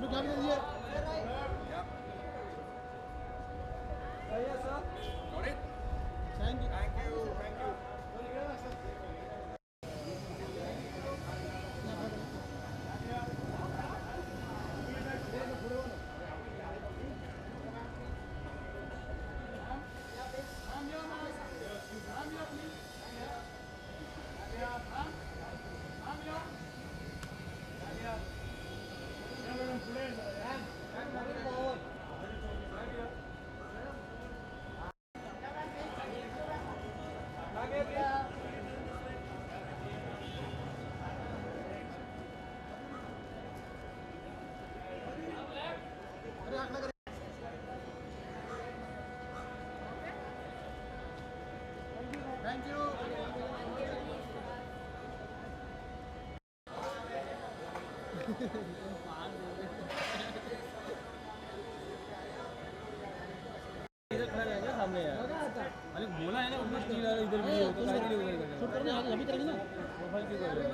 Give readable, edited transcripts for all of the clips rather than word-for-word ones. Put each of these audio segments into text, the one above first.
Thank you. इधर खड़ा रहेगा सामने यार। अरे बोला है ना उधर स्टील वाला इधर वीडियो तो साइड में उधर कर। शूट करना है अभी करेंगे ना। प्रोफाइल क्यों कर रहे हो?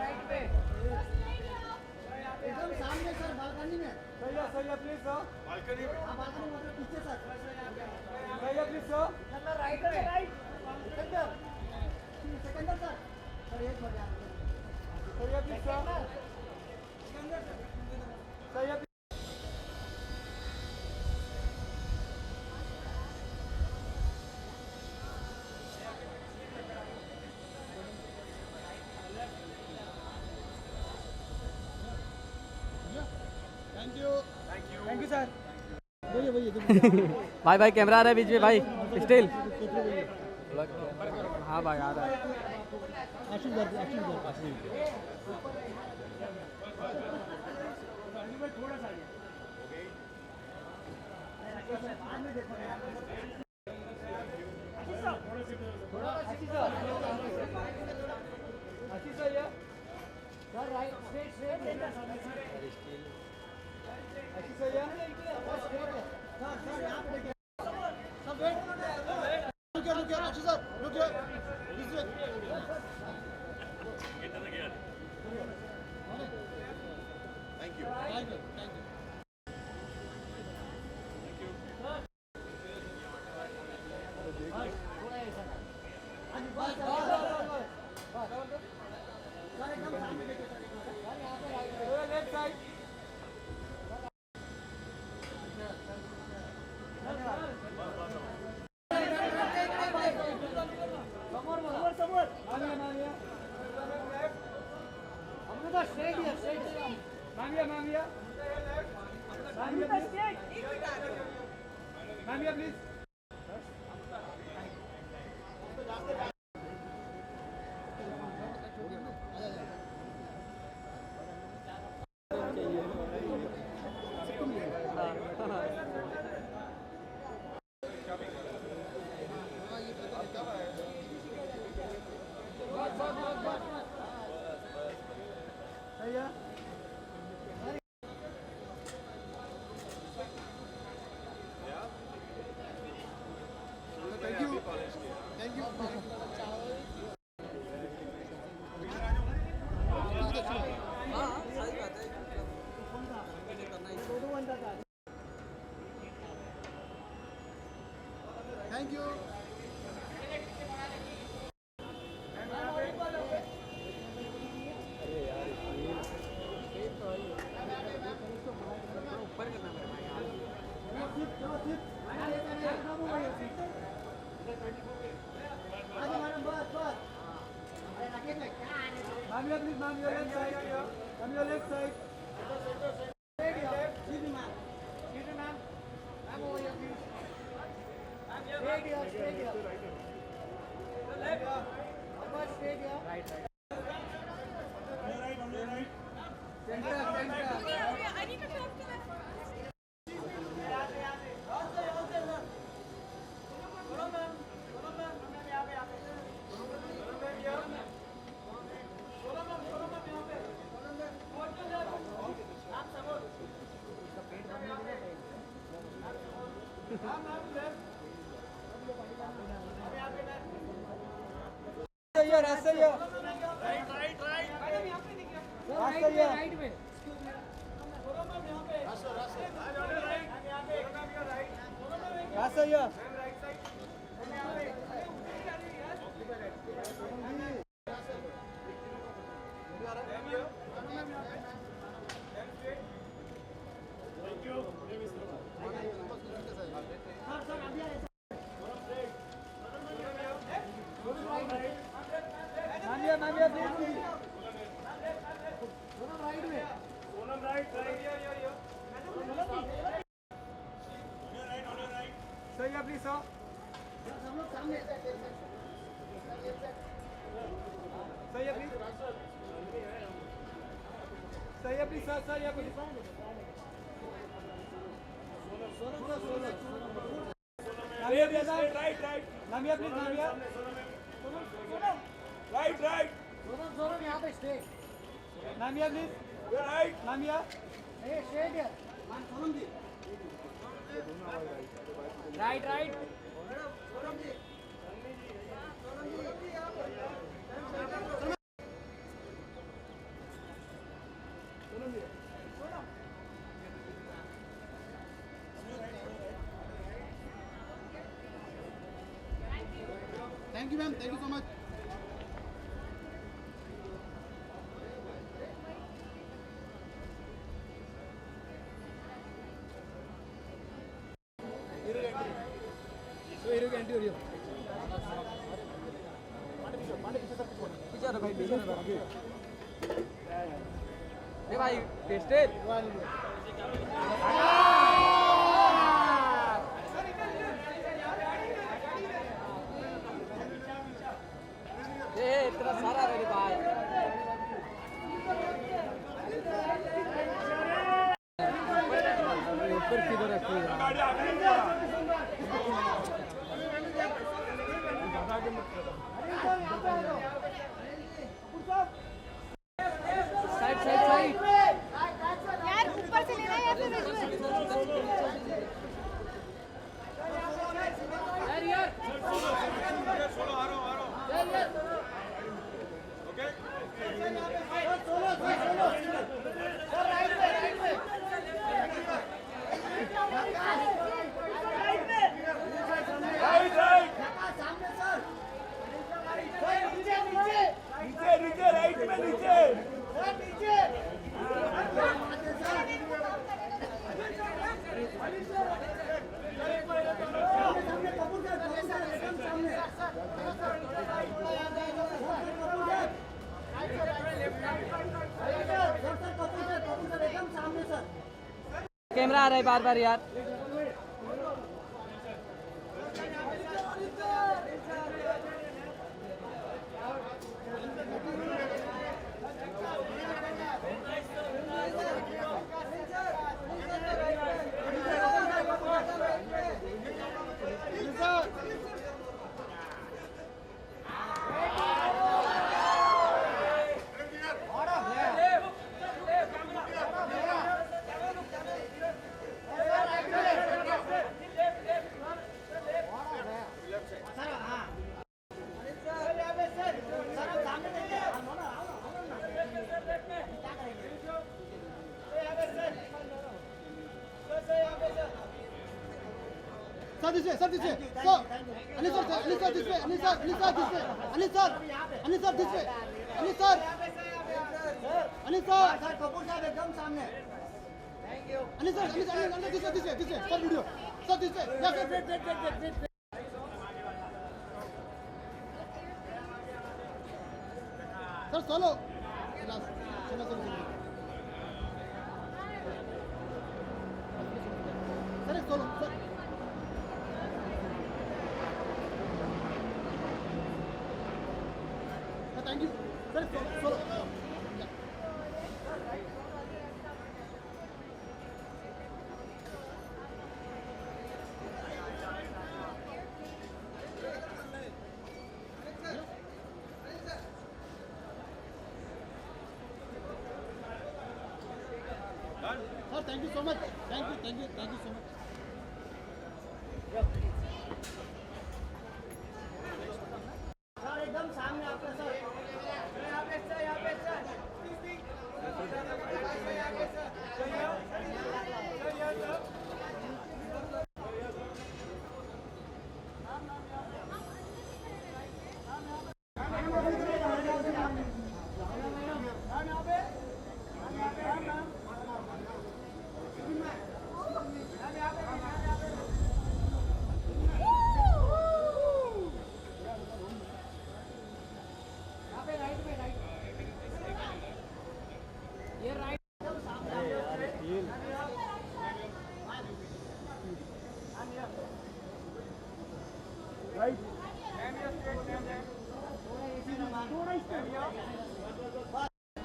राइट पे। एकदम सामने सर बालकनी में। सही है प्लीज सर। बालकनी में। हां बालकनी में पीछे सर। सही है प्लीज सर। सर राइट पे राइट। सेकंडर सर। सर एक बार यार। सही है प्लीज सर। सही है। Thank you sir. भाई भाई कैमरा आ रहा है बीच में भाई स्टिल। हाँ भाई आ रहा है। Thank you. Ma'am, your left side. Ma'am, your left side. Straight here. Sit, ma'am. Sit, ma'am. Ma'am, over here, please. Straight here, straight here. Left. Upper, straight here. Right. On the right. Center. I need to talk to them. Right. Right में Yes, sir, yeah. Namiya please. Sonam right में. Sonam right. Sir या please sir. हम लोग सामने. Sir या please. Sir या please sir या please. Sonam. Namiya please right. Namiya please Namiya. Sonam. Right. Sonam यहाँ पे stay. Namiya please. Right. Namiya. ए stay here. Sonam ji. Right. Sonam ji. Thank you, ma'am. Thank you so much. ए भाई टेस्टेड तेरा सारा मेरे भाई ऊपर किधर रखी साइड यार ऊपर से लेना है या फिर विजुअल यार ओके सोलो सर राइट में राइट सामने सर नीचे राइट में नीचे सर नीचे सामने कपूर सर एकदम सामने कपूर सर एकदम सामने सर कैमरा आ रहा है बार यार Sir, this way. Sir, Anil sir, this way. Anil sir, this way. Anil sir, this way. Anil sir. Sir, Kapoor sir, एकदम सामने. Thank you. Anil sir, this way. Sir, video. Sir, this way. Yeah, wait. Sir, solo. Solo. Sir, solo. Sir. Thank you. Sir, solo. Yeah. Sir, thank you so much. Thank you so much. Sir एकदम सामने आपका sir यहाँ पे sir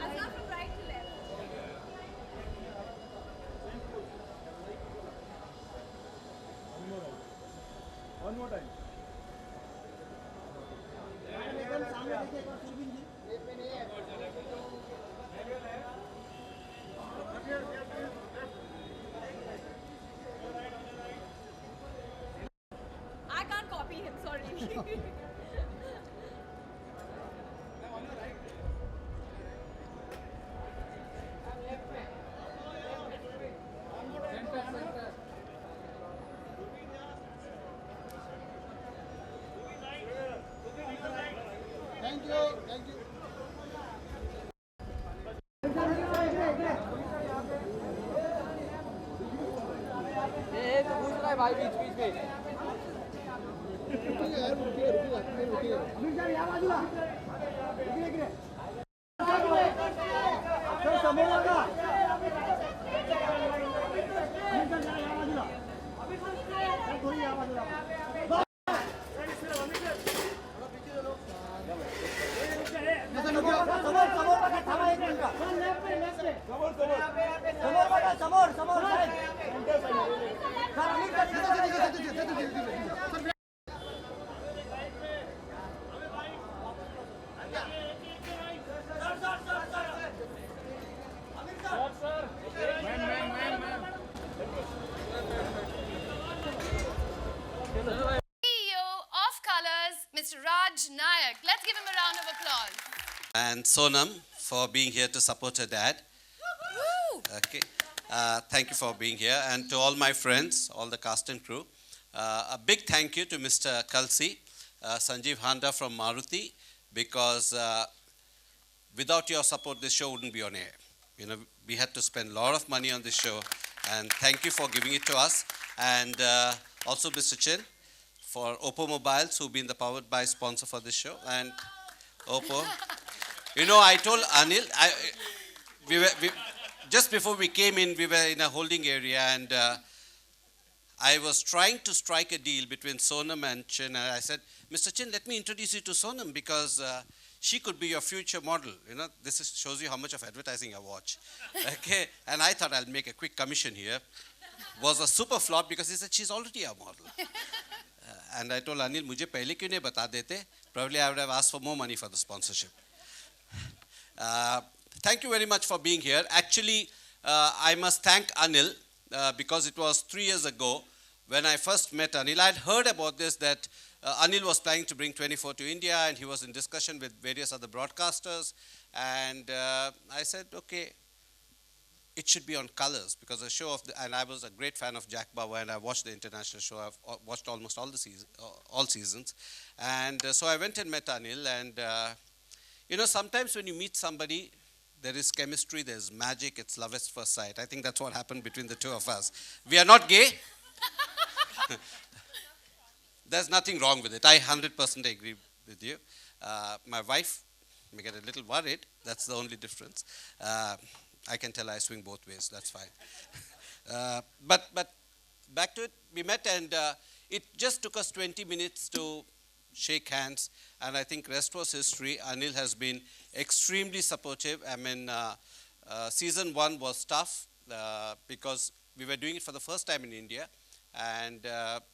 Asaf from right to left. One more time. I can't copy him, sorry. Thank you. Thank you. ये तो पूछ रहा है भाई बीच बीच में अमीर साहब या बाजूला इकडे इकडे सर समोर बघा अमीर साहब या बाजूला सर थोडी या बाजूला समोर समोर बघा थांबा एक मिनिट समोर समोर बघा समोर समोर सर अमीर साहब CEO of Colors, Mr. Raj Nayak. Let's give him a round of applause. And Sonam for being here to support her dad. Woo! Okay. Thank you for being here. And to all my friends, all the cast and crew, a big thank you to Mr. Kalsi, Sanjeev Handa from Maruti, because without your support, this show wouldn't be on air. You know, we had to spend a lot of money on this show, and thank you for giving it to us. And also Mr. Chin for Oppo Mobiles, who've been the powered by sponsor for this show. And Oppo. You know, I told Anil, just before we came in, we were in a holding area, and I was trying to strike a deal between Sonam and Chin, and I said, Mr. Chin, let me introduce you to Sonam, because she could be your future model. You know, shows you how much of advertising I watch. Okay, and I thought I'll make a quick commission here. Was a super flop because he said she's already a model. And I told Anil, मुझे पहले क्यों नहीं बता देते? Probably I would have asked for more money for the sponsorship. Thank you very much for being here. Actually, I must thank Anil because it was 3 years ago when I first met Anil. I had heard about this, that Anil was planning to bring 24 to India, and he was in discussion with various other broadcasters. And I said, okay, it should be on Colors, because the show and I was a great fan of Jack Bauer, and I watched the international show. I've watched almost all seasons. And so I went and met Anil, and you know, sometimes when you meet somebody, there is chemistry, there's magic, it's love at first sight. I think that's what happened between the two of us. We are not gay. There's nothing wrong with it. I 100% agree with you. My wife may get a little worried. That's the only difference. I can tell I swing both ways. That's fine. But back to it. We met, and it just took us 20 minutes to shake hands, and I think rest was history. Anil has been extremely supportive. I mean, season 1 was tough because we were doing it for the first time in India, and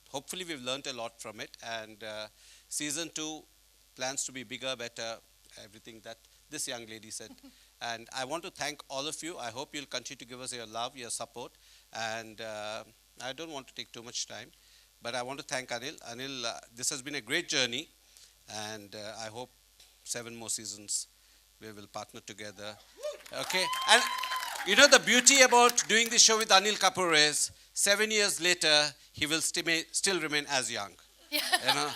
hopefully we've learned a lot from it. And season 2 plans to be bigger, better, everything that this young lady said. And I want to thank all of you. I hope you'll continue to give us your love, your support. And I don't want to take too much time, but I want to thank Anil. Anil, this has been a great journey, and I hope 7 more seasons we will partner together. Okay? And you know, the beauty about doing this show with Anil Kapoor is 7 years later, he will still remain as young. You know,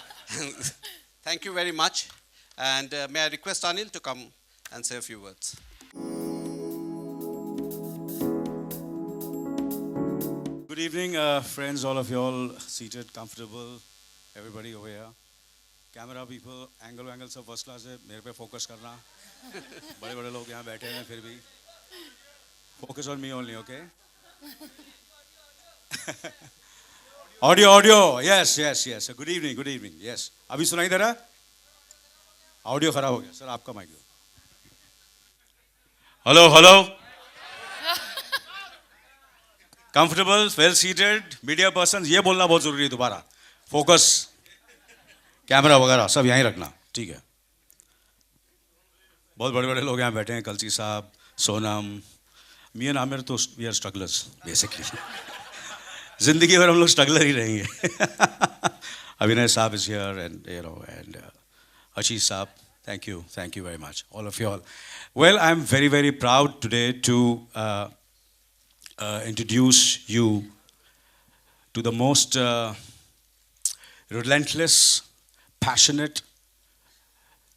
thank you very much. And may I request Anil to come and say a few words. Good evening, friends, all of you all seated, comfortable, everybody over here. Camera people, angle सब first class है, मेरे पे focus करना. बड़े लोग यहाँ बैठे हैं फिर भी. Focus on me only, okay? Audio, yes. Good evening, yes. अभी सुनाई दे रहा है? Audio खराब हो गया, सर आपका mic दो. Hello. Comfortable, well seated, media persons, ये बोलना बहुत जरूरी है दोबारा. Focus, कैमरा वगैरह सब यहीं रखना, ठीक है. बहुत बड़े लोग यहाँ बैठे हैं, कलसी साहब, सोनम, मी एंड आमिर तो we are strugglers basically. जिंदगी भर हम लोग स्ट्रगलर ही रहेंगे. Abhinay साहब is here and Ashish साहब, thank you very much, all of you all. Well, I'm very proud today to introduce you to the most relentless, passionate,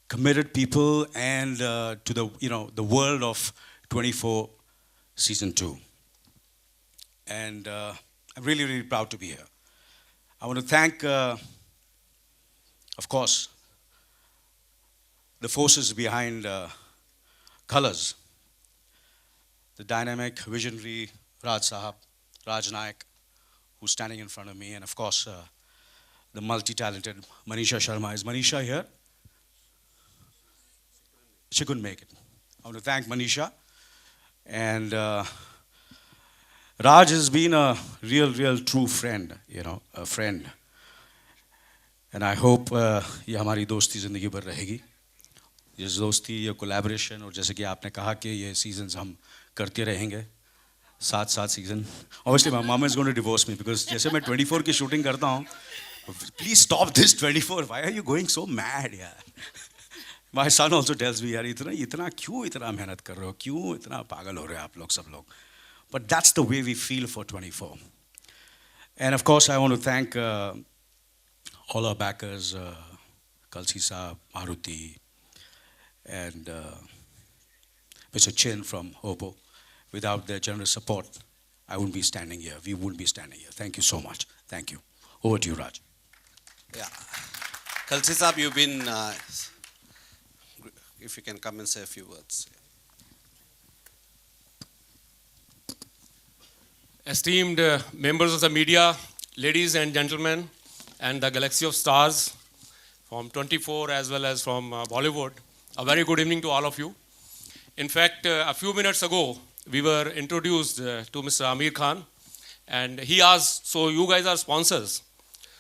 committed people, and to the world of 24 season 2. And I'm really proud to be here. I want to thank, of course, the forces behind Colors, the dynamic, visionary Raj Nayak, who's standing in front of me, and of course, the multi-talented Manisha Sharma. Is Manisha here? She couldn't make it. I want to thank Manisha. And Raj has been a real true friend, a friend. And I hope ये हमारी दोस्ती ज़िंदगी भर रहेगी. ये दोस्ती, ये collaboration, और जैसे कि आपने कहा कि ये सीजन्स हम करते रहेंगे, 7 season. Obviously, my mom is going to divorce me because जैसे मैं 24 की शूटिंग करता हूँ, please stop this 24. Why are you going so mad, यार? My son also tells me, यार इतना क्यों इतना मेहनत कर रहे हो, क्यों इतना पागल हो रहे हो आप लोग सब लोग. But that's the way we feel for 24. And of course, I want to thank all our backers, Kalsi Saab, Maruti, and Mr. Chin from Hobo. Without their generous support, I wouldn't be standing here. We wouldn't be standing here. Thank you so much. Thank you. Over to you, Raj. Yeah. Kalsi Saab, you've been, if you can come and say a few words. Esteemed members of the media, ladies and gentlemen, and the galaxy of stars from 24 as well as from Bollywood, a very good evening to all of you. In fact, a few minutes ago, we were introduced to Mr. Amir Khan, and he asked, so you guys are sponsors.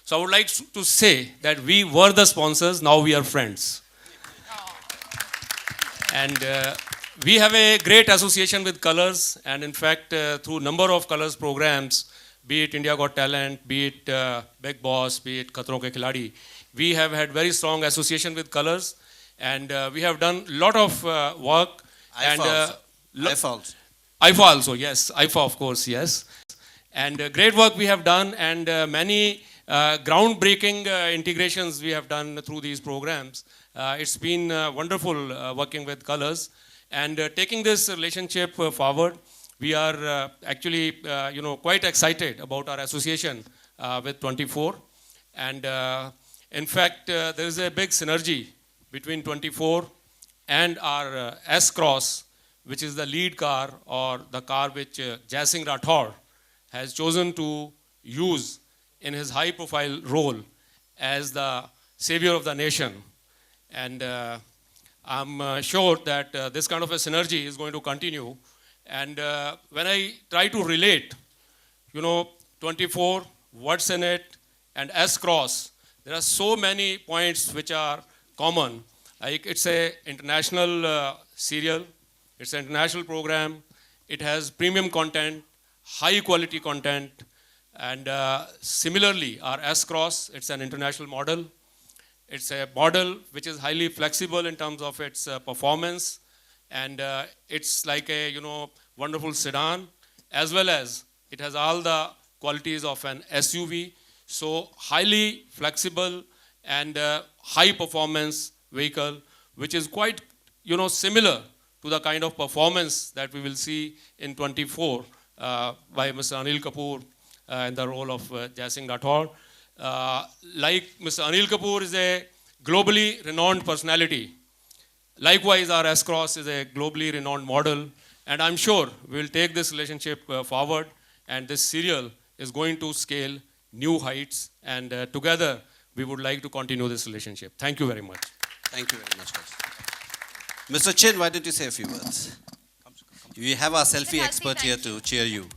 So I would like to say that we were the sponsors, now we are friends. And we have a great association with Colors, and in fact, through number of Colors programs, be it India Got Talent, be it Big Boss, be it Khatron Ke Khiladi, we have had very strong association with Colors, and we have done a lot of work. IFA also, yes. IFA, of course, yes. And great work we have done, and many groundbreaking integrations we have done through these programs. It's been wonderful working with Colors. And taking this relationship forward, we are actually, quite excited about our association with 24. And in fact, there is a big synergy between 24 and our S-Cross, which is the lead car, or the car which Jai Singh Rathore has chosen to use in his high-profile role as the savior of the nation. And I'm sure that this kind of a synergy is going to continue. And when I try to relate, 24, what's in it, and S-Cross, there are so many points which are common. Like it's an international serial, it's an international program, it has premium content, high quality content, and similarly our S-Cross, it's an international model. It's a model which is highly flexible in terms of its performance, and it's like a wonderful sedan, as well as it has all the qualities of an SUV. So highly flexible and high performance vehicle, which is quite, similar to the kind of performance that we will see in 24 by Mr. Anil Kapoor in the role of Jai Singh Rathore. Like Mr. Anil Kapoor is a globally renowned personality. Likewise, our S-Cross is a globally renowned model. And I'm sure we'll take this relationship forward, and this serial is going to scale new heights. And together, we would like to continue this relationship. Thank you very much. Thank you very much, guys. Mr. Chin, why don't you say a few words? We have our selfie Selfie, expert here to cheer you.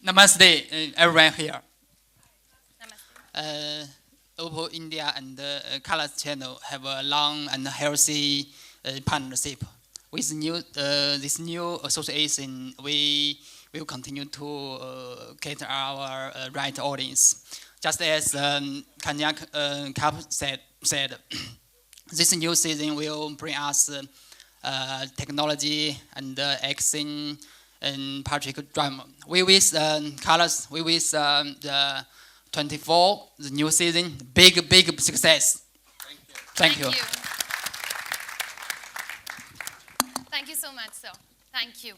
Namaste, everyone here. Namaste. Oppo India and Colors Channel have a long and healthy partnership. With this new association, we will continue to cater our right audience. Just as Kanyak Kap said, this new season will bring us technology and action and patriotic drama. We wish Colors, we wish the 24, the new season, big success. Thank you. Thank you so much, sir. Thank you.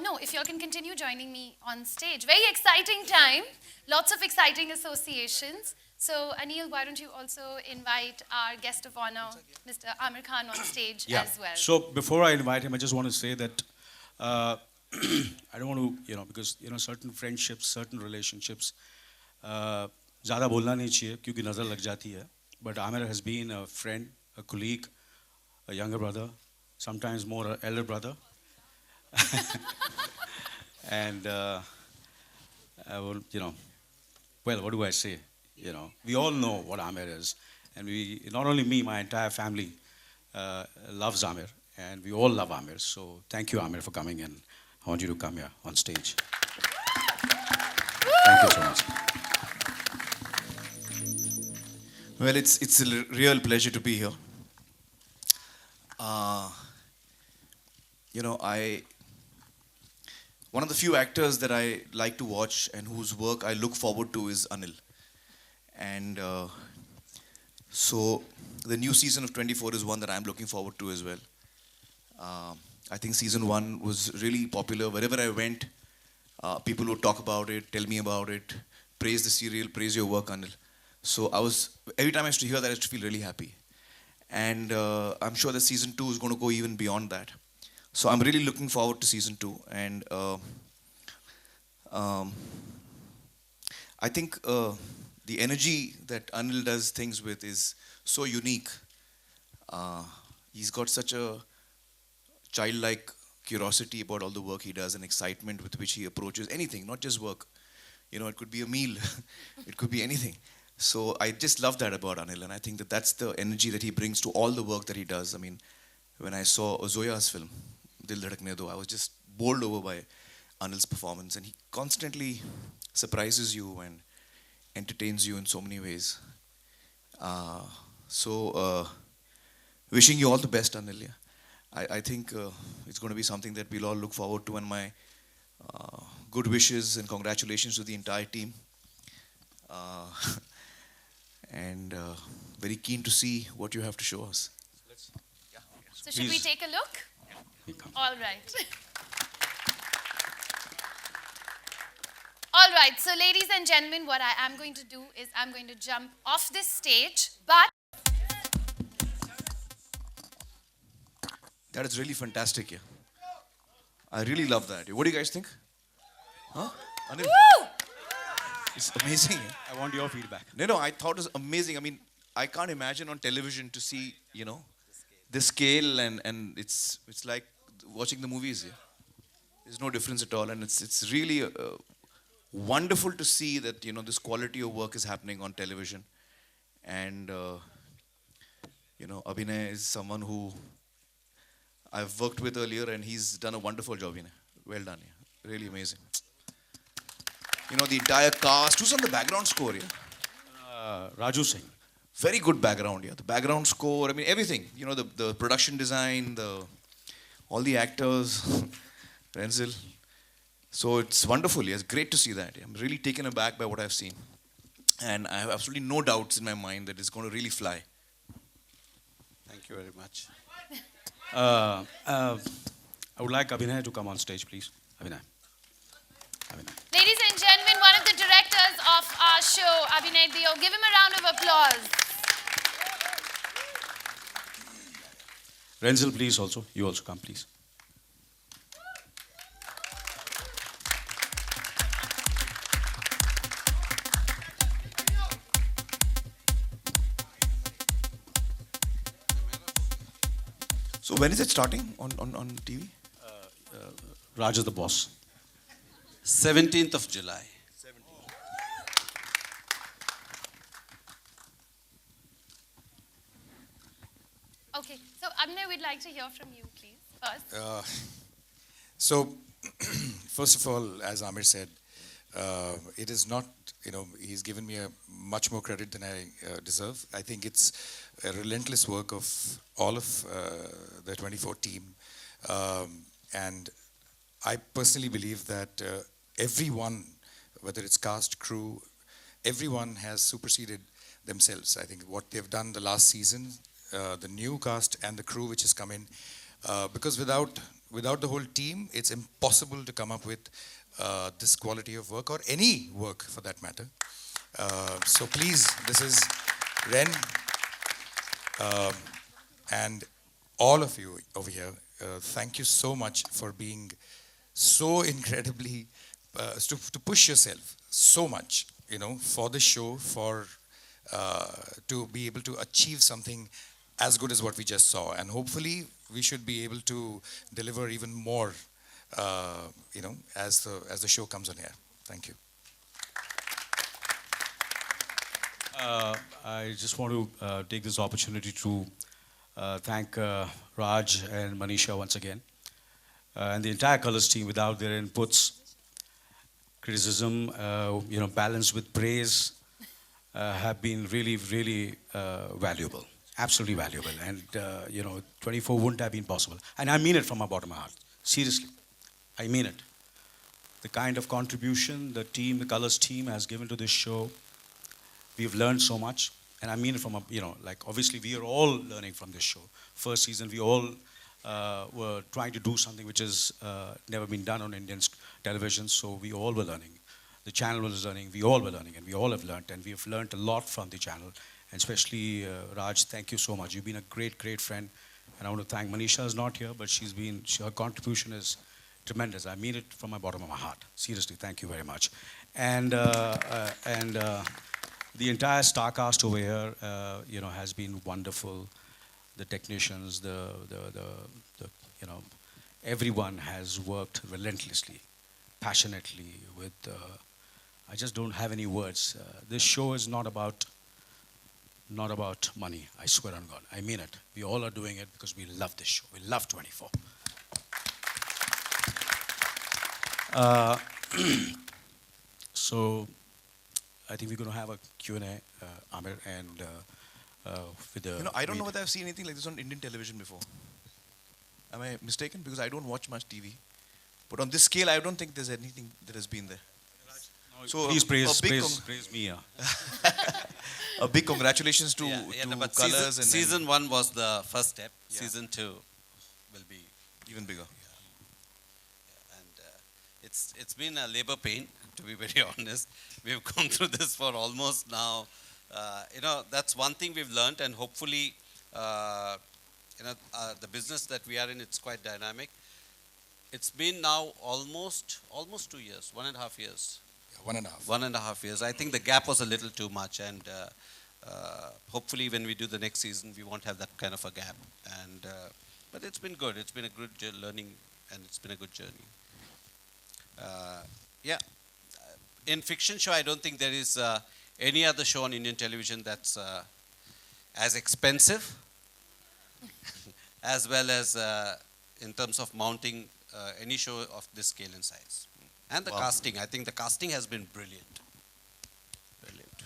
No, if you all can continue joining me on stage. Very exciting time. Lots of exciting associations. So, Anil, why don't you also invite our guest of honor, Mr. Amir Khan, on stage as well. So before I invite him, I just want to say that I don't want to, because, certain friendships, certain relationships, ज़्यादा बोलना नहीं चाहिए क्योंकि नज़र लग जाती है. But Amir has been a friend, a colleague, a younger brother, sometimes more an elder brother. And I will, well, what do I say? We all know what Amir is, and not only me, my entire family loves Amir, and we all love Amir. So thank you, Amir, for coming in. I want you to come here on stage. Thank you so much. Well, it's a real pleasure to be here. One of the few actors that I like to watch and whose work I look forward to is Anil. And so the new season of 24 is one that I'm looking forward to as well. I think season 1 was really popular. Wherever I went, people would talk about it, tell me about it, praise the serial, praise your work, Anil. So every time I used to hear that, I used to feel really happy. And I'm sure that season 2 is going to go even beyond that. So I'm really looking forward to season 2. And I think the energy that Anil does things with is so unique. He's got such a childlike curiosity about all the work he does and excitement with which he approaches anything, not just work. It could be a meal, it could be anything. So I just love that about Anil, and I think that that's the energy that he brings to all the work that he does. I mean, when I saw Zoya's film, Dil Dhadakne Do, I was just bowled over by Anil's performance, and he constantly surprises you and entertains you in so many ways. Wishing you all the best, Anil. Yeah. I think it's going to be something that we'll all look forward to, and my good wishes and congratulations to the entire team. And very keen to see what you have to show us. So should we take a look? All right. All right, so ladies and gentlemen, what I am going to do is I'm going to jump off this stage, but... That is really fantastic, yeah. I really love that. What do you guys think? Huh? Anil? Woo! It's amazing. Yeah? I want your feedback. No, I thought it was amazing. I mean, I can't imagine on television to see, the scale and it's like watching the movies. Yeah. There's no difference at all, and it's really wonderful to see that this quality of work is happening on television. And Abhinay is someone who I've worked with earlier, and he's done a wonderful job. Well done. Yeah. Really amazing. The entire cast. Who's on the background score? Yeah? Raju Singh. Very good background. Yeah, the background score. I mean, everything. The production design, all the actors. Renzel. So it's wonderful. It's great to see that. I'm really taken aback by what I've seen. And I have absolutely no doubts in my mind that it's going to really fly. Thank you very much. I would like Abhinay to come on stage, please. Abhinay. Abhinay. Ladies and gentlemen, one of the directors of our show, Abhinay Dio. Give him a round of applause. Renzel, please also. You also come, please. So when is it starting on TV? Raj is the boss. 17th of July. Okay, so Abhinay, we'd like to hear from you, please, first. So, first of all, as Amir said, it is not, he's given me a much more credit than I deserve. I think it's a relentless work of all of the 24 team. And I personally believe that everyone, whether it's cast, crew, everyone has superseded themselves. I think what they've done the last season, the new cast and the crew which has come in, because without the whole team, it's impossible to come up with this quality of work, or any work for that matter. So please, this is Ren and all of you over here. Thank you so much for being so incredibly, to push yourself so much, for the show, for to be able to achieve something as good as what we just saw. And hopefully we should be able to deliver even more, as the show comes on air. Thank you. I just want to take this opportunity to thank Raj and Manisha once again, and the entire Colors team. Without their inputs, criticism, balanced with praise, have been really, really valuable, absolutely valuable. And 24 wouldn't have been possible. And I mean it from my bottom of my heart. Seriously, I mean it. The kind of contribution the team, the Colors team, has given to this show. We've learned so much, and I mean it from obviously we are all learning from this show. First season, we all were trying to do something which has never been done on Indian television, so we all were learning. The channel was learning, we all were learning, and we all have learned, and we have learned a lot from the channel. And especially Raj, thank you so much. You've been a great, great friend, and I want to thank Manisha is not here, but her contribution is tremendous. I mean it from my bottom of my heart. Seriously, thank you very much. And the entire star cast over here, has been wonderful. The technicians, everyone has worked relentlessly, passionately. I just don't have any words. This show is not about money. I swear on God, I mean it. We all are doing it because we love this show. We love 24. So I think we're going to have a Q&A, Amir, and with the... I don't know whether I've seen anything like this on Indian television before. Am I mistaken? Because I don't watch much TV. But on this scale, I don't think there's anything that has been there. So please praise me. A big congratulations to but Colors. Season 1 was the first step. Yeah. Season 2 will be even bigger. And it's been a labor pain, to be very honest. We've gone through this for almost now. That's one thing we've learned, and hopefully, the business that we are in, it's quite dynamic. It's been now almost 2 years, 1.5 years. Yeah, 1.5. 1.5 years. I think the gap was a little too much, and hopefully when we do the next season, we won't have that kind of a gap. And but it's been good. It's been a good learning, and it's been a good journey. In fiction show, I don't think there is any other show on Indian television that's as expensive as well as in terms of mounting any show of this scale and size. And the casting, I think the casting has been brilliant. Brilliant.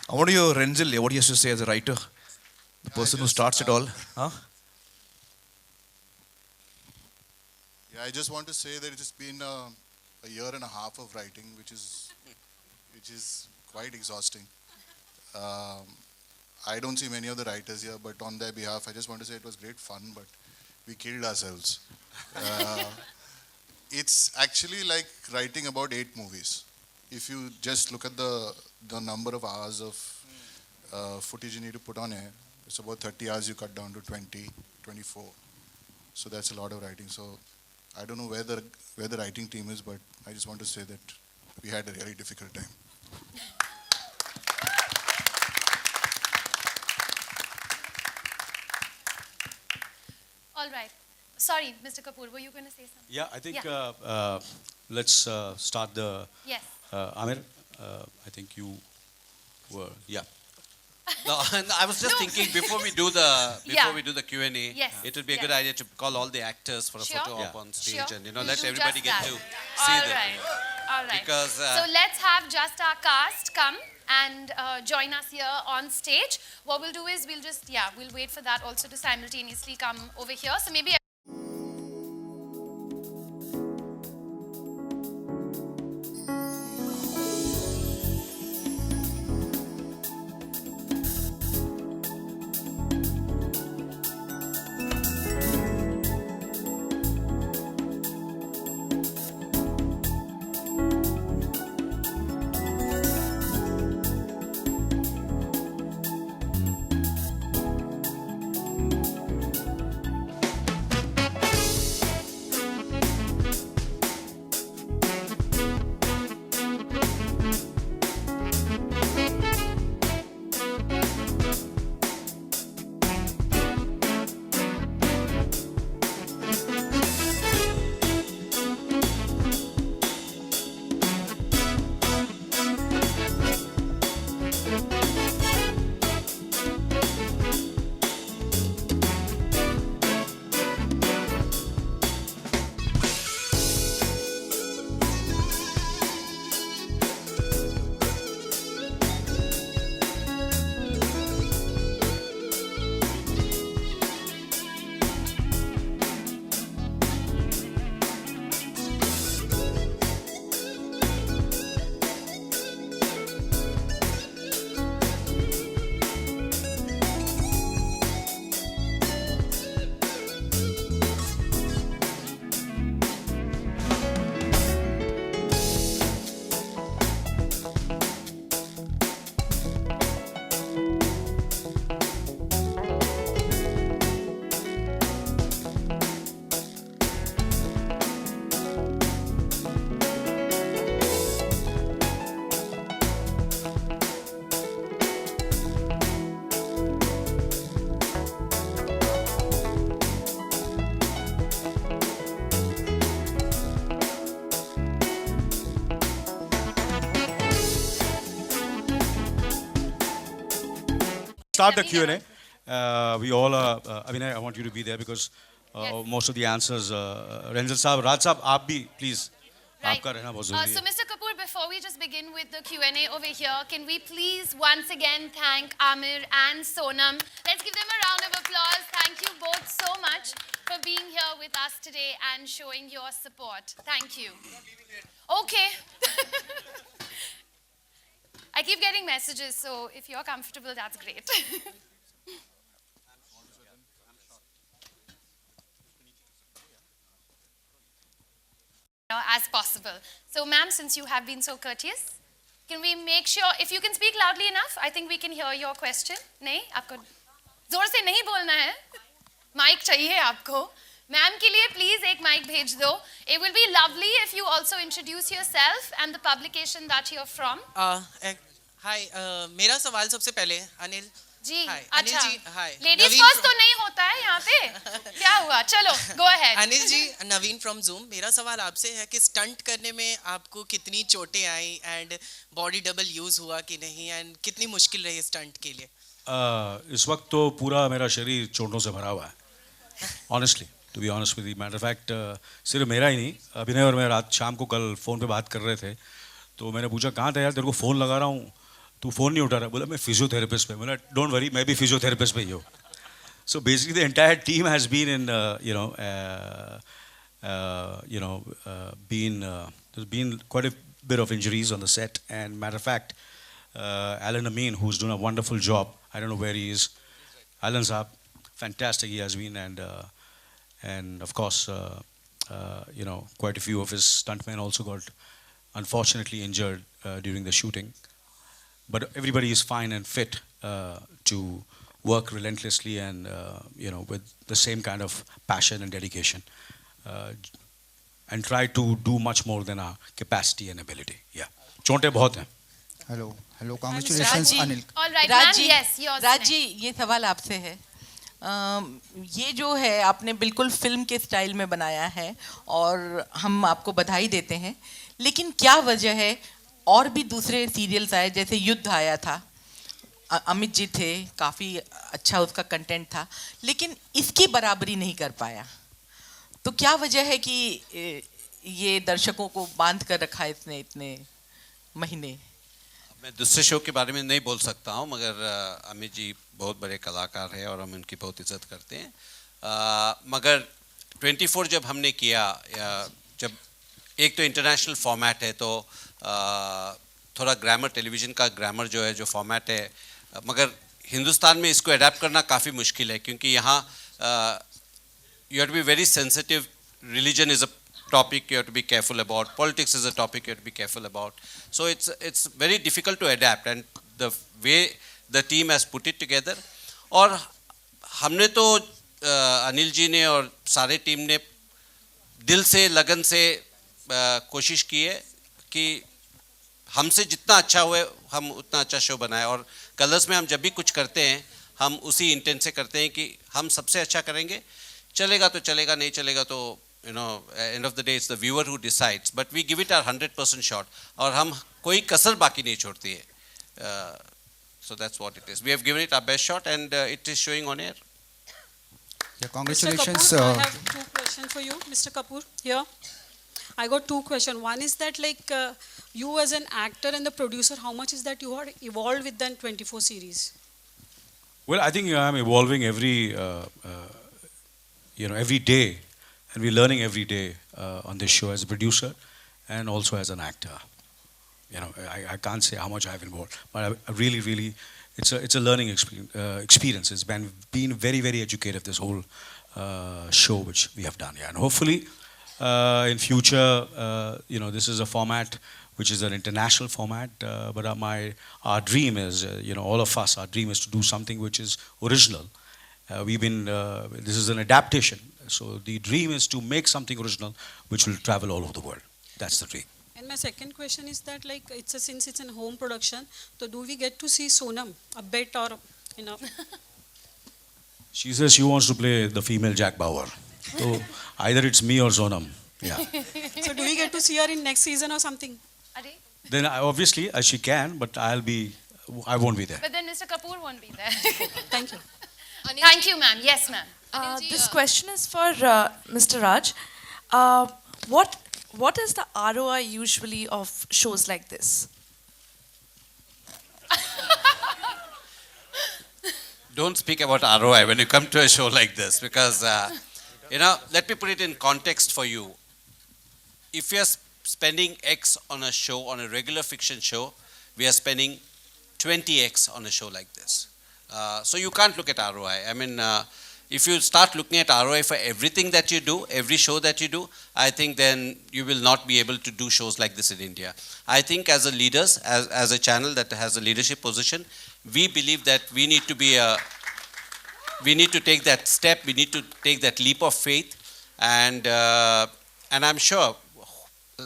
I want to hear Renzel, what he has to say as a writer, the person who starts it all. Huh? Yeah, I just want to say that it has been a year and a half of writing, which is quite exhausting. I don't see many of the writers here, but on their behalf, I just want to say it was great fun, but we killed ourselves. It's actually like writing about 8 movies. If you just look at the number of hours of footage you need to put on air, it's about 30 hours you cut down to 20, 24. So that's a lot of writing. So I don't know where the writing team is, but I just want to say that we had a really difficult time. All right. Sorry, Mr. Kapoor, were you going to say something? Yeah, I think Yeah. let's start the. Yes. Amir, I think you were. Yeah. No, and I was just thinking before we do the Q&A, Yes, it would be a yes. good idea to call all the actors for a Sure. photo op Yeah. on stage Sure. and We'll let do everybody just get that. to see All them. right. All right. Because, so let's have just our cast come and join us here on stage. What we'll do is we'll wait for that also to simultaneously come over here. So maybe Start the Q&A. We all are. Abhinay, I want you to be there because Yes. most of the answers. Renzel Saab, Raj Saab, आप भी please. Right. आपका रहना बहुत जरूरी So, है. Mr. Kapoor, before we just begin with the Q&A over here, can we please once again thank Amir and Sonam? Let's give them a round of applause. Thank you both so much for being here with us today and showing your support. Thank you. Okay. I keep getting messages, so if you're comfortable, that's great. As possible. So, ma'am, since you have been so courteous, can we make sure, if you can speak loudly enough, I think we can hear your question. नहीं, आपको जोर से नहीं बोलना है. Mic चाहिए आपको. Ma'am के लिए please एक mic भेज दो. It will be lovely if you also introduce yourself and the publication that you're from. हाय मेरा सवाल सबसे पहले अनिल जी, Hi, अच्छा. Anil ji, hi. Ladies Naveen first from- तो नहीं होता है यहाँ पे. क्या हुआ? चलो, go ahead. Anil ji Naveen from Zoom मेरा सवाल आपसे है कि स्टंट करने में आपको कितनी चोटें आई एंड बॉडी डबल यूज हुआ कि नहीं एंड कितनी मुश्किल रही स्टंट के लिए इस वक्त तो पूरा मेरा शरीर चोटों से भरा हुआ है. Honestly, to be honest with you, matter of fact, सिर्फ मेरा ही नहीं, अभिनय और मैं रात शाम को कल फ़ोन पे बात कर रहे थे, तो मैंने पूछा कहाँ था यार, तेरे को फ़ोन लगा रहा हूँ, तू फ़ोन नहीं उठा रहा. बोला मैं फिजियोथेरेपिस्ट पे. बोला डोंट वरी, मैं भी फिजियोथेरेपिस्ट पे ही हूँ. So basically the entire team has been in there's been quite a bit of injuries on the set. And matter of fact, Alan Amin, who's doing a wonderful job, I don't know where he is. Alan Saab, fantastic he has been, and of course, quite a few of his stuntmen also got unfortunately injured during the shooting. But everybody is fine and fit to work relentlessly and with the same kind of passion and dedication, and try to do much more than our capacity and ability. Yeah, चोंटे बहुत हैं. Hello, congratulations, Anil. All right, राज ma'am. जी, Yes, yours. राज next. जी, ये सवाल आपसे है. ये जो है आपने बिल्कुल फिल्म के स्टाइल में बनाया है और हम आपको बधाई देते हैं, लेकिन क्या वजह है और भी दूसरे सीरियल्स आए जैसे युद्ध आया था, अमित जी थे, काफ़ी अच्छा उसका कंटेंट था, लेकिन इसकी बराबरी नहीं कर पाया. तो क्या वजह है कि ये दर्शकों को बांध कर रखा है इसने इतने महीने? मैं दूसरे शो के बारे में नहीं बोल सकता हूँ, मगर अमित जी बहुत बड़े कलाकार हैं और हम उनकी बहुत इज्जत करते हैं. मगर 24 जब हमने किया, जब एक तो इंटरनेशनल फॉर्मेट है, तो थोड़ा ग्रामर, टेलीविज़न का ग्रामर जो है, जो फॉर्मेट है, मगर हिंदुस्तान में इसको अडेप्ट करना काफ़ी मुश्किल है, क्योंकि यहाँ you have to be very sensitive. Religion is a topic you have to be careful about. Politics is a topic you have to be careful about. So it's very difficult to adapt, and the way the team has put it together. और हमने तो अनिल जी ने और सारे team ने दिल से, लगन से कोशिश की है कि हमसे जितना अच्छा हुए हम उतना अच्छा शो बनाए. और कलर्स में हम जब भी कुछ करते हैं, हम उसी इंटेंट से करते हैं कि हम सबसे अच्छा करेंगे. चलेगा तो चलेगा, नहीं चलेगा तो end of the day it's the viewer who decides, but we give it our 100% shot, और हम कोई कसर बाकी नहीं छोड़ती है. So that's what it is. We have given it our best shot, and it is showing on air. Yeah, congratulations. Mr. Kapoor, I have two questions for you, Mr. Kapoor. Here, I got two questions. One is that, like, you as an actor and the producer, how much is that you are evolved with the 24 series? Well, I think I'm evolving every day, and we're learning every day on this show as a producer and also as an actor. I can't say how much I've involved, but I really, it's a learning experience. It's been very, very educative, this whole show which we have done. Yeah, and hopefully in future, this is a format which is an international format. But our dream is, all of us, our dream is to do something which is original. This is an adaptation. So the dream is to make something original which will travel all over the world. That's the dream. And my second question is that, like, since it's a home production, so do we get to see Sonam a bit, or She says she wants to play the female Jack Bauer. So either it's me or Sonam. Yeah. So do we get to see her in next season or something? Then obviously she can, but I won't be there. But then Mr. Kapoor won't be there. Thank you. Thank you, ma'am. Yes, ma'am. This question is for Mr. Raj. What is the ROI usually of shows like this? Don't speak about ROI when you come to a show like this, because, let me put it in context for you. If you're spending X on a show, on a regular fiction show, we are spending 20X on a show like this. So you can't look at ROI. I mean, if you start looking at ROI for everything that you do, every show that you do, I think then you will not be able to do shows like this in India. I think as a leaders, as a channel that has a leadership position, we believe that we need to take that step, we need to take that leap of faith, and I'm sure,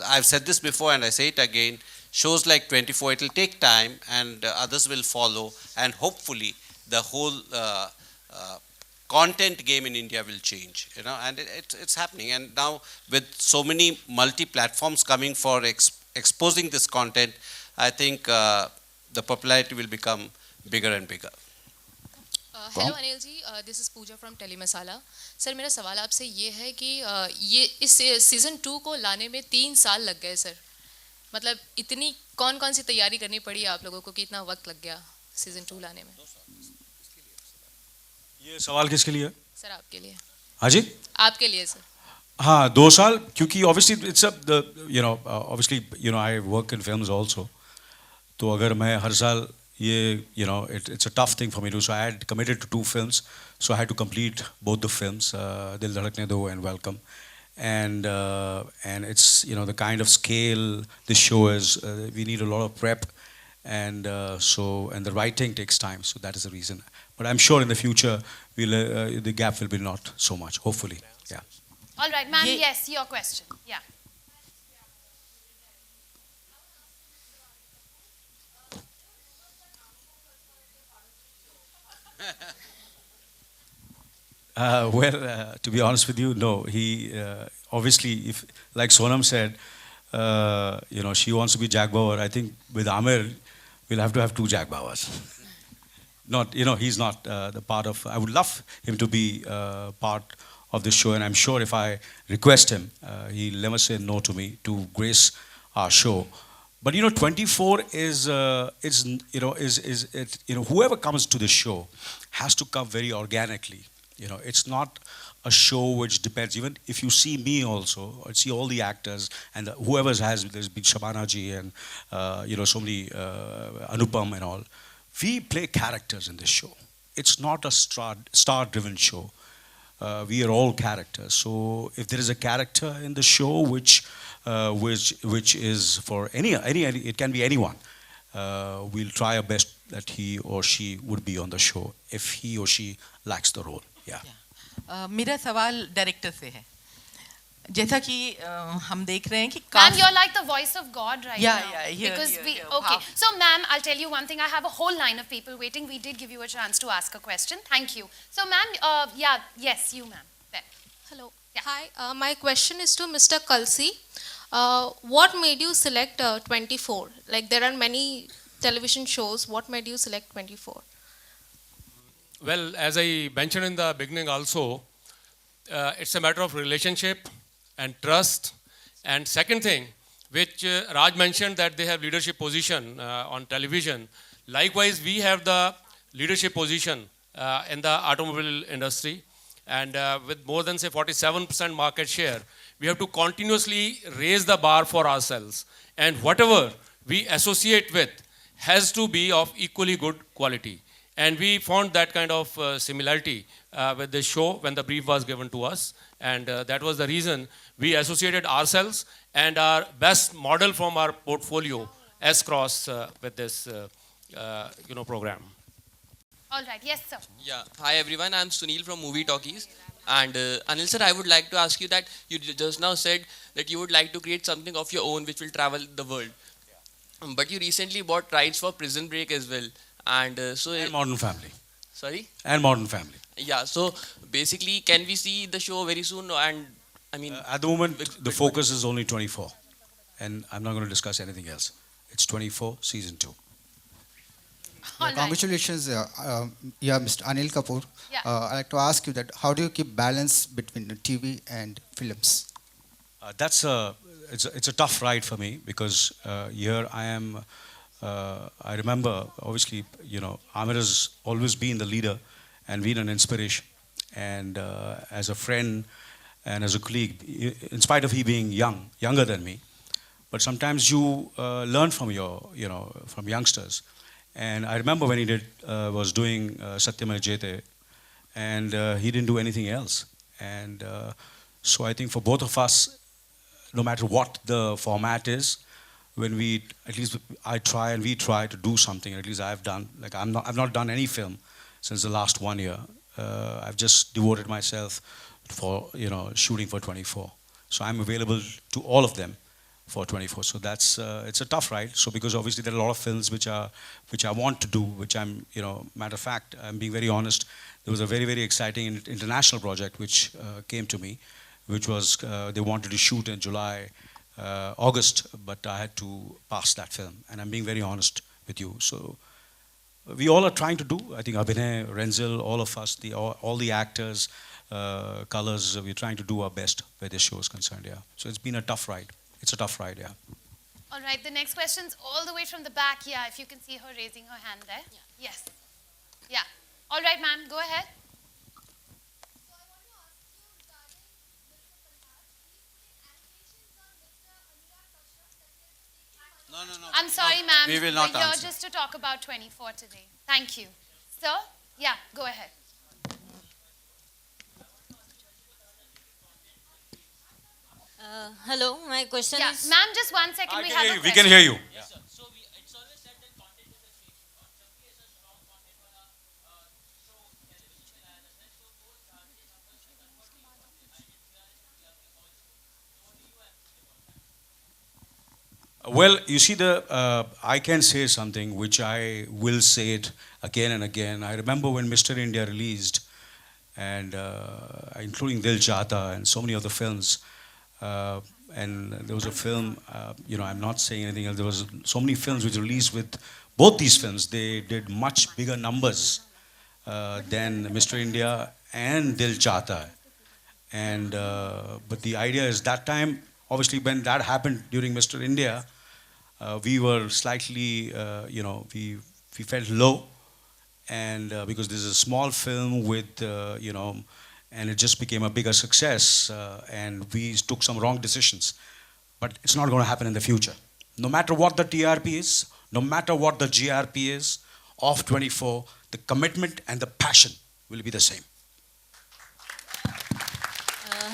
I've said this before and I say it again, shows like 24, it will take time, and others will follow, and hopefully the whole content game in India will change, and it's happening. And now with so many multi-platforms coming for exposing this content, I think the popularity will become bigger and bigger. Hello Anil ji, this is Pooja from Tele Masala. Sir, मेरा सवाल आपसे ये है कि ये इस season 2 को लाने में 3 साल लग गए सर. मतलब इतनी कौन सी तैयारी करनी पड़ी आप लोगों को कि इतना वक्त लग गया सीज़न 2 लाने में? ये सवाल किसके लिए? सर आपके लिए. हाँ जी? आपके लिए सर. हाँ 2 साल क्योंकि obviously it's a the obviously I work in films also. तो अगर मैं हर साल ये it's a tough thing for me to, so I had committed to 2 films, so I had to complete both the films, Dil Dhadakne Do and Welcome, and it's the kind of scale this show is, we need a lot of prep, and and the writing takes time, so that is the reason. But I'm sure in the future the gap will be not so much, hopefully. Yeah. All right, ma'am, yes, your question. Yeah. To be honest with you, no. He obviously, if like Sonam said, she wants to be Jack Bauer. I think with Amir, we'll have to have 2 Jack Bauers. Not, he's not the part of. I would love him to be part of this show, and I'm sure if I request him, he'll never say no to me to grace our show. But 24 is whoever comes to the show has to come very organically. It's not a show which depends. Even if you see me also, or see all the actors and whoever there's been Shabana ji and so many Anupam and all. We play characters in this show. It's not a star-driven show. We are all characters. So if there is a character in the show which is for any it can be anyone. We'll try our best that he or she would be on the show if he or she lacks the role. Yeah. मेरा सवाल director से है. जैसा कि हम देख रहे हैं कि Ma'am, you're like the voice of God right now. Yeah, because okay. So, ma'am, I'll tell you one thing. I have a whole line of people waiting. We did give you a chance to ask a question. Thank you. So, ma'am, yes, you, ma'am. There. Hello. Yeah. Hi. My question is to Mr. Kalsi. What made you select 24? Like there are many television shows. What made you select 24? Well, as I mentioned in the beginning also, it's a matter of relationship and trust. And second thing, which Raj mentioned, that they have leadership position on television. Likewise, we have the leadership position in the automobile industry. And with more than say 47% market share, we have to continuously raise the bar for ourselves. And whatever we associate with has to be of equally good quality. And we found that kind of similarity with this show when the brief was given to us. And that was the reason we associated ourselves and our best model from our portfolio S-Cross with this program. All right, yes, sir. Yeah, hi everyone, I'm Sunil from Movie Talkies. And Anil sir, I would like to ask you that you just now said that you would like to create something of your own which will travel the world. But you recently bought rights for Prison Break as well. And and Modern Family. Sorry? And Modern Family. Yeah, so basically, can we see the show very soon? And I mean, at the moment, the focus is only 24, and I'm not going to discuss anything else. It's 24, season 2. Congratulations, Mr. Anil Kapoor. Yeah. I'd like to ask you that how do you keep balance between the TV and films? It's a tough ride for me because here I am. I remember, obviously, Amir has always been the leader and been an inspiration. And as a friend and as a colleague, in spite of he being younger than me, but sometimes you learn from from youngsters. And I remember when he was doing Satyamay Jayate, and he didn't do anything else. And so I think for both of us, no matter what the format is, when we, at least I try and we try to do something, at least I've done, like I've not done any film since the last 1 year. I've just devoted myself for, shooting for 24. So I'm available to all of them for 24. So that's, it's a tough ride. So because obviously there are a lot of films which I want to do, which I'm, matter of fact, I'm being very honest, there was a very, very exciting international project which came to me, which was, they wanted to shoot in July, August, but I had to pass that film, and I'm being very honest with you. So we all are trying to do. I think Abhinay, Renzel, all of us, all the actors, colors, we're trying to do our best where this show is concerned. Yeah. So it's been a tough ride. It's a tough ride. Yeah. All right. The next question's all the way from the back. Yeah. If you can see her raising her hand there. Yeah. Yes. Yeah. All right, ma'am. Go ahead. I'm sorry, ma'am. we will not We're here answer. just to talk about 24 today. Thank you. Sir? Yeah, go ahead. Hello, my question Yeah, is. ma'am, just 1 second. We have a We question. can hear you. Well, you see, I can say something which I will say it again and again. I remember when Mr. India released, and including Dil Chahta and so many other films, and there was a film, I'm not saying anything else. There was so many films which released with both these films. They did much bigger numbers than Mr. India and Dil Chahta. And but the idea is that time, obviously, when that happened during Mr. India, we were slightly, we felt low, and because this is a small film with, and it just became a bigger success, and we took some wrong decisions. But it's not going to happen in the future. No matter what the TRP is, no matter what the GRP is, of 24, the commitment and the passion will be the same.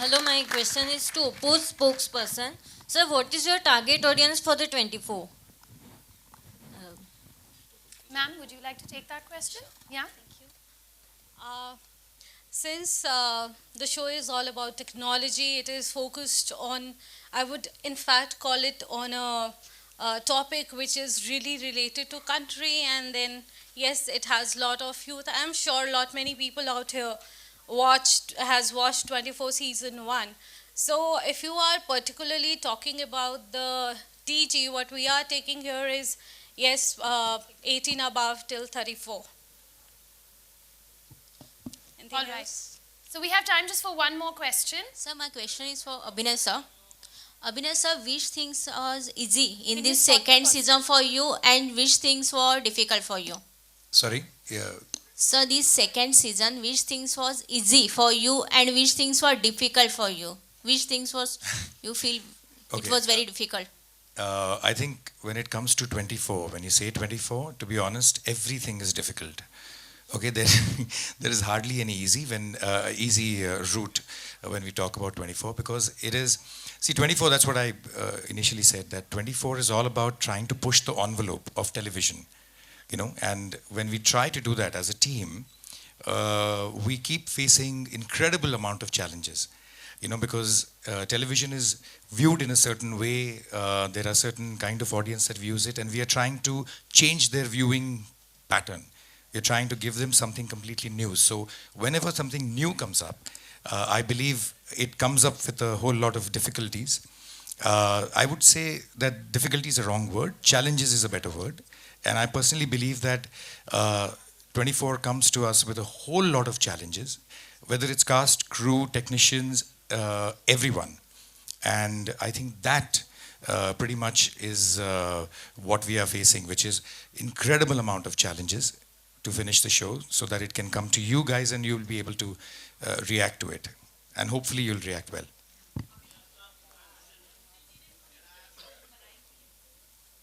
Hello, my question is to Oppo's spokesperson. Sir, what is your target audience for the 24? Ma'am, would you like to take that question? Yeah? Since the show is all about technology, it is focused on, I would in fact call it on a topic which is really related to country, and then yes, it has lot of youth. I'm sure many people out here has watched 24 season 1. So if you are particularly talking about the TG, what we are taking here is, yes, 18 above till 34. Anything All right. else? So we have time just for one more question. Sir, my question is for Abhinay sir. Abhinay sir, which things was easy in Can this you stop the second person? season for you, and which things were difficult for you? Sorry? Yeah. So this second season, which things was easy for you and which things were difficult for you? Which things was you feel it Okay. was very difficult? I think when it comes to 24, when you say 24, to be honest, everything is difficult. Okay, there is hardly any easy route when we talk about 24, because it is, see, 24, that's what I initially said, that 24 is all about trying to push the envelope of television, and when we try to do that as a team, we keep facing incredible amount of challenges. Because television is viewed in a certain way, there are certain kind of audience that views it, and we are trying to change their viewing pattern. We're trying to give them something completely new. So whenever something new comes up, I believe it comes up with a whole lot of difficulties. I would say that difficulty is a wrong word. Challenges is a better word. And I personally believe that 24 comes to us with a whole lot of challenges, whether it's cast, crew, technicians, everyone. And I think that pretty much is what we are facing, which is incredible amount of challenges to finish the show so that it can come to you guys and you'll be able to react to it. And hopefully you'll react well.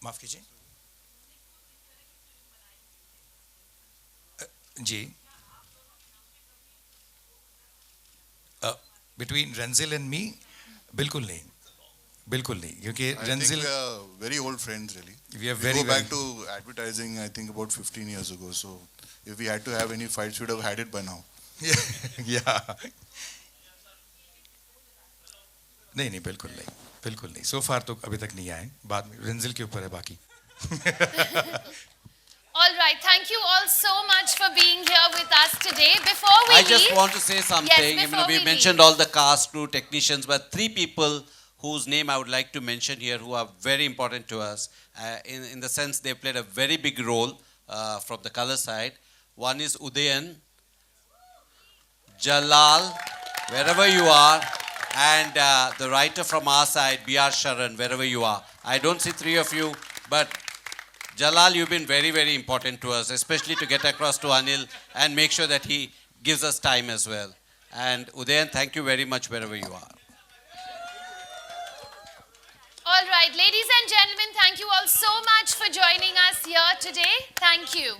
माफ कीजिए जी between Renzil and me, बिल्कुल नहीं, क्योंकि I Renzil, think we are very old friends, really. We are we very, go back very- to advertising, I think about 15 years ago. So if we had to have any fights, we would have had it by now. yeah. नहीं बिल्कुल नहीं so far तो अभी तक नहीं आए, बाद में Renzil के ऊपर है बाकी. All right. Thank you all so much for being here with us today. Before we I leave, just want to say something. Yes, before we we mentioned leave. all the cast, crew, technicians, but 3 people whose name I would like to mention here who are very important to us in the sense they played a very big role from the color side. One is Udayan, Jalal, wherever you are, and the writer from our side, B.R. Sharan, wherever you are. I don't see 3 of you, but Jalal, you've been very, very important to us, especially to get across to Anil and make sure that he gives us time as well. And Udayan, thank you very much wherever you are. all right, ladies and gentlemen, thank you all so today. Thank you.